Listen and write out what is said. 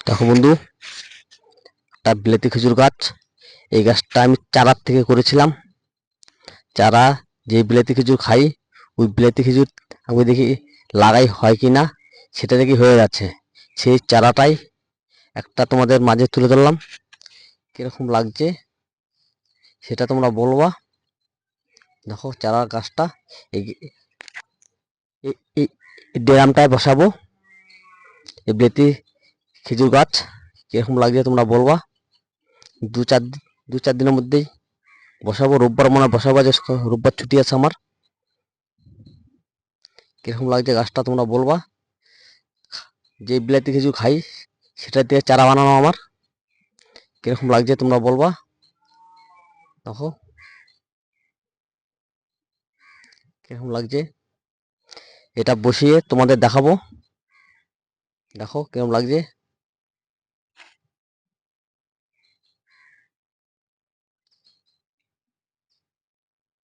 দেখো বন্ধু, একটা বিলাতি খেজুর গাছ। এই গাছটা আমি চারার থেকে করেছিলাম। চারা, যে বিলাতি খেজুর খাই, ওই বিলাতি খেজুর আমি দেখি লাগাই হয় কি না, সেটা দেখি হয়ে যাচ্ছে। সেই চারাটাই একটা তোমাদের মাঝে তুলে ধরলাম। কিরকম লাগছে সেটা তোমরা বলবা। দেখো চারা গাছটা এই এই- এই ড্রামটায় বসাবো, এই বিলাতি খেজুর গাছ। কিরকম লাগছে তোমরা বলবা। দু চার দু চার দিনের মধ্যেই বসাবো। রোববার মনে হয় বসাবো, আজ রোববার ছুটি আছে আমার। কিরকম লাগছে গাছটা তোমরা বলবা। যে বিলাতি খেজুর খাই সেটা দিয়ে চারা বানানো আমার। কিরকম লাগছে তোমরা বলবা। দেখো কিরকম লাগছে, এটা বসিয়ে তোমাদের দেখাবো। দেখো কিরকম লাগছে।